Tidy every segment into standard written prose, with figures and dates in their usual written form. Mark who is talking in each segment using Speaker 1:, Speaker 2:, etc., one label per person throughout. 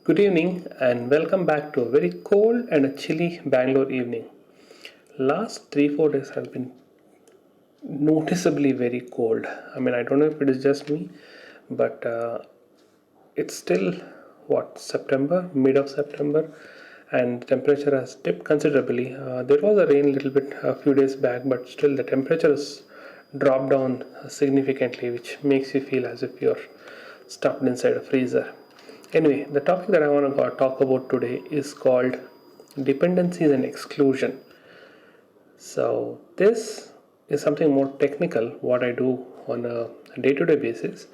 Speaker 1: Good evening and welcome back to a very cold and a chilly Bangalore evening. Last 3-4 days have been noticeably very cold. I don't know if it is just me, but it's still September, mid of September, and temperature has dipped considerably. There was a rain a little bit a few days back, but still the temperature has dropped down significantly, which makes you feel as if you're stuffed inside a freezer. Anyway, the topic that I want to talk about today is called dependencies and exclusion. So this is something more technical, what I do on a day-to-day basis,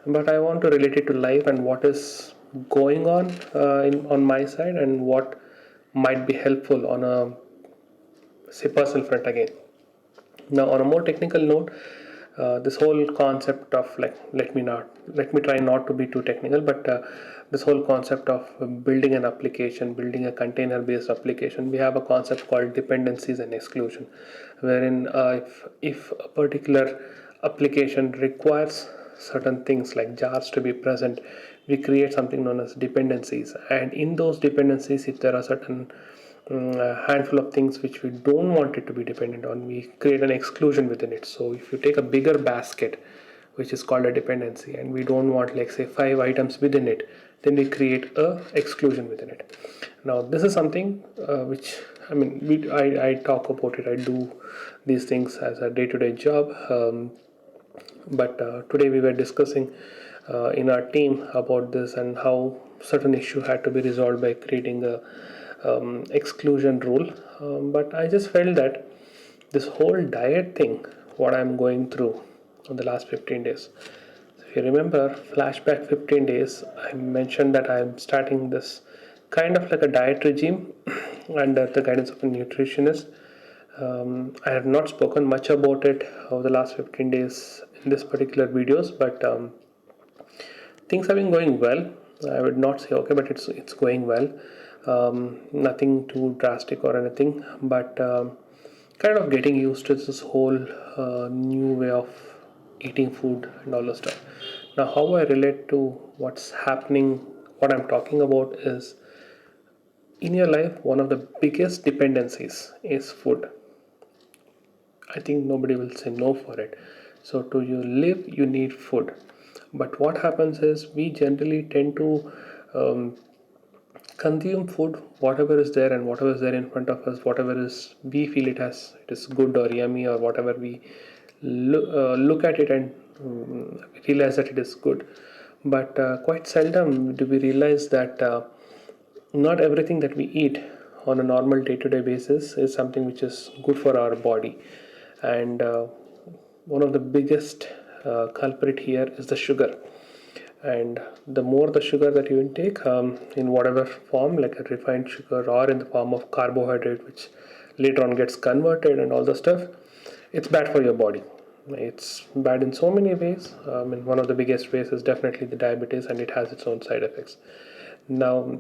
Speaker 1: but I want to relate it to life and what is going on on my side and what might be helpful on a say personal front again. Now, on a more technical note, this whole concept of let me try not to be too technical, but this whole concept of building an application, building a container based application, we have a concept called dependencies and exclusion, wherein if a particular application requires certain things like jars to be present, we create something known as dependencies, and in those dependencies, if there are certain a handful of things which we don't want it to be dependent on, we create an exclusion within it. So if you take a bigger basket, which is called a dependency, and we don't want, like, say, 5 items within it, then we create a exclusion within it. Now this is something which I talk about it, I do these things as a day-to-day job, but today we were discussing in our team about this and how certain issue had to be resolved by creating a exclusion rule. But I just felt that this whole diet thing, what I'm going through on the last 15 days. So if you remember, flashback 15 days, I mentioned that I'm starting this kind of like a diet regime under the guidance of a nutritionist. I have not spoken much about it over the last 15 days in this particular videos, but things have been going well. I would not say okay, but it's going well. Nothing too drastic or anything, but kind of getting used to this whole new way of eating food and all the stuff. Now, how I relate to what's happening, what I'm talking about is, in your life, one of the biggest dependencies is food. I think nobody will say no for it. So to you live, you need food. But what happens is we generally tend to consume food, whatever is there and whatever is there in front of us, whatever is we feel it is good or yummy, or whatever we look at it and realize that it is good. But quite seldom do we realize that not everything that we eat on a normal day-to-day basis is something which is good for our body. And one of the biggest culprit here is the sugar. And the more the sugar that you intake, in whatever form, like a refined sugar or in the form of carbohydrate, which later on gets converted and all the stuff, it's bad for your body. It's bad in so many ways. One of the biggest ways is definitely the diabetes, and it has its own side effects. Now,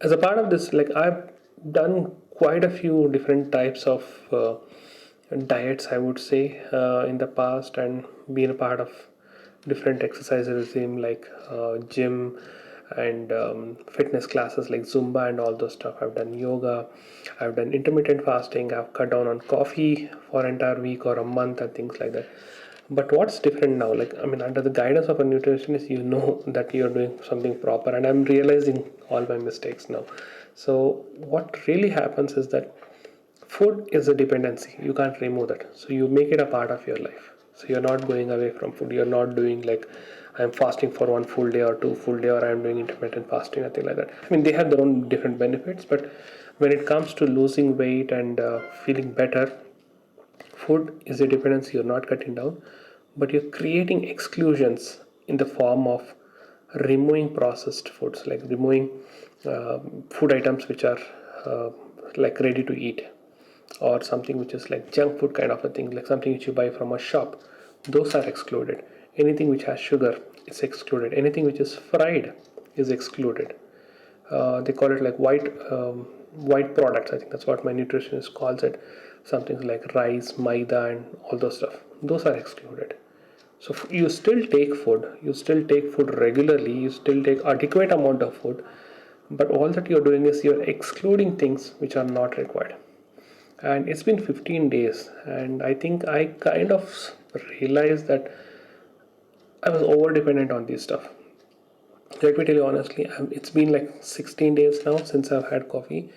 Speaker 1: as a part of this, like, I've done quite a few different types of diets, I would say, in the past, and been a part of different exercise regime like gym and fitness classes like Zumba and all those stuff. I've done yoga, I've done intermittent fasting, I've cut down on coffee for an entire week or a month and things like that. But what's different now, like, under the guidance of a nutritionist, you know that you're doing something proper, and I'm realizing all my mistakes now. So what really happens is that food is a dependency, you can't remove that, so you make it a part of your life. So you're not going away from food, you're not doing like I'm fasting for 1 full day or 2 full day, or I'm doing intermittent fasting, nothing like that. They have their own different benefits, but when it comes to losing weight and feeling better, food is a dependency you're not cutting down, but you're creating exclusions in the form of removing processed foods, like removing food items which are like ready to eat, or something which is like junk food kind of a thing, like something which you buy from a shop. Those are excluded. Anything which has sugar is excluded. Anything which is fried is excluded. They call it like white products. I think that's what my nutritionist calls it. Something like rice, maida, and all those stuff. Those are excluded. So you still take food, you still take food regularly, you still take adequate amount of food, but all that you're doing is you're excluding things which are not required. And it's been 15 days, and I think I kind of realized that I was over dependent on this stuff. Let me tell you honestly, it's been like 16 days now since I've had coffee,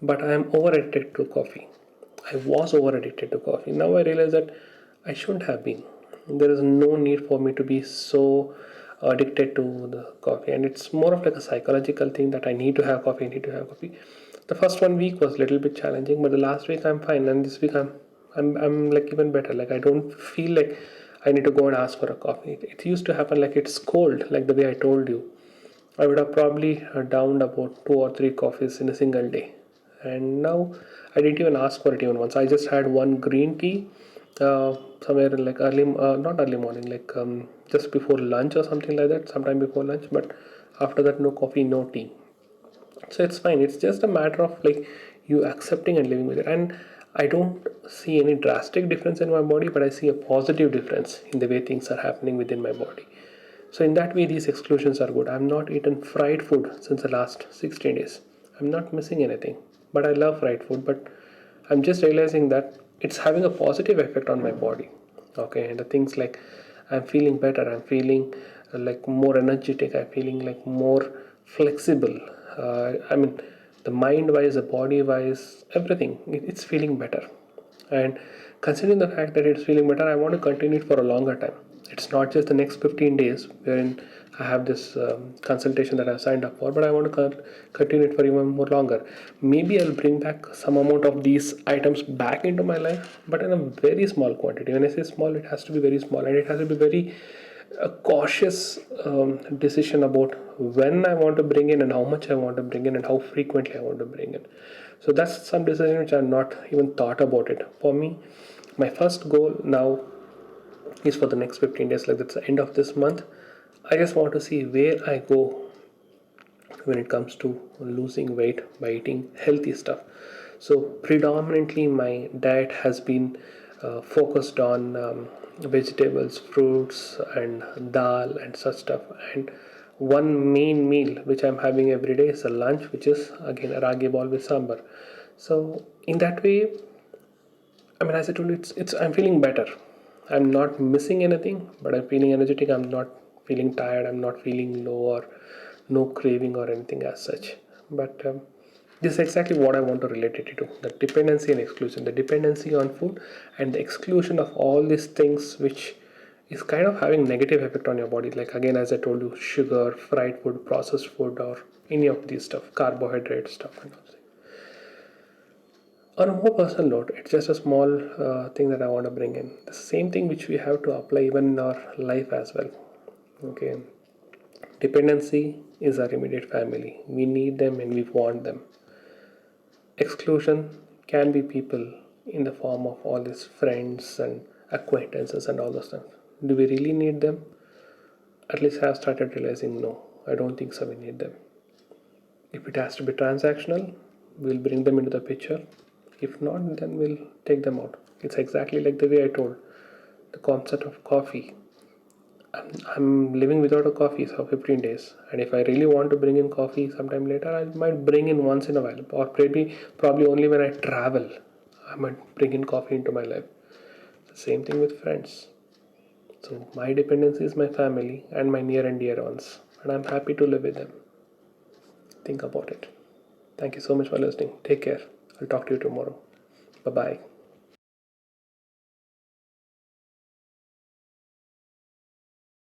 Speaker 1: but I am over addicted to coffee. I was over addicted to coffee. Now I realize that I shouldn't have been. There is no need for me to be so addicted to the coffee, and it's more of like a psychological thing that I need to have coffee, I need to have coffee. The first 1 week was a little bit challenging, but the last week I'm fine, and this week I'm like even better. Like I don't feel like I need to go and ask for a coffee. It used to happen like it's cold, like the way I told you. I would have probably downed about 2 or 3 coffees in a single day. And now I didn't even ask for it even once. I just had one green tea somewhere in like not early morning, like just before lunch or something like that, sometime before lunch. But after that, no coffee, no tea. So it's fine. It's just a matter of like you accepting and living with it. And I don't see any drastic difference in my body, but I see a positive difference in the way things are happening within my body. So in that way, these exclusions are good. I'm not eaten fried food since the last 16 days. I'm not missing anything, but I love fried food. But I'm just realizing that it's having a positive effect on my body. Okay, and the things like I'm feeling better. I'm feeling like more energetic. I'm feeling like more flexible. I mean, the mind-wise, the body-wise, everything. It's feeling better. And considering the fact that it's feeling better, I want to continue it for a longer time. It's not just the next 15 days wherein I have this consultation that I've signed up for, but I want to continue it for even more longer. Maybe I'll bring back some amount of these items back into my life, but in a very small quantity. When I say small, it has to be very small, and it has to be very a cautious decision about when I want to bring in and how much I want to bring in and how frequently I want to bring in. So that's some decision which I've not even thought about it. For me, my first goal now is for the next 15 days, like that's the end of this month. I just want to see where I go when it comes to losing weight by eating healthy stuff. So predominantly my diet has been focused on vegetables, fruits, and dal and such stuff. And one main meal which I'm having every day is a lunch, which is again a ragi ball with sambar. So in that way, I mean, as I told you, it's I'm feeling better. I'm not missing anything, but I'm feeling energetic. I'm not feeling tired. I'm not feeling low or no craving or anything as such. But this is exactly what I want to relate it to: the dependency and exclusion. The dependency on food and the exclusion of all these things, which is kind of having negative effect on your body. Like again, as I told you, sugar, fried food, processed food, or any of these stuff, carbohydrate stuff, and all. On a more personal note, it's just a small thing that I want to bring in. The same thing which we have to apply even in our life as well. Okay, dependency is our immediate family. We need them and we want them. Exclusion can be people in the form of all these friends and acquaintances and all those stuff. Do we really need them? At least I have started realizing no, I don't think so. We need them. If it has to be transactional, we'll bring them into the picture. If not, then we'll take them out. It's exactly like the way I told the concept of coffee. I'm living without a coffee for 15 days, and if I really want to bring in coffee sometime later, I might bring in once in a while, or probably only when I travel. I might bring in coffee into my life. The same thing with friends. So my dependency is my family and my near and dear ones, and I'm happy to live with them. Think about it. Thank you so much for listening. Take care. I'll talk to you tomorrow. Bye bye.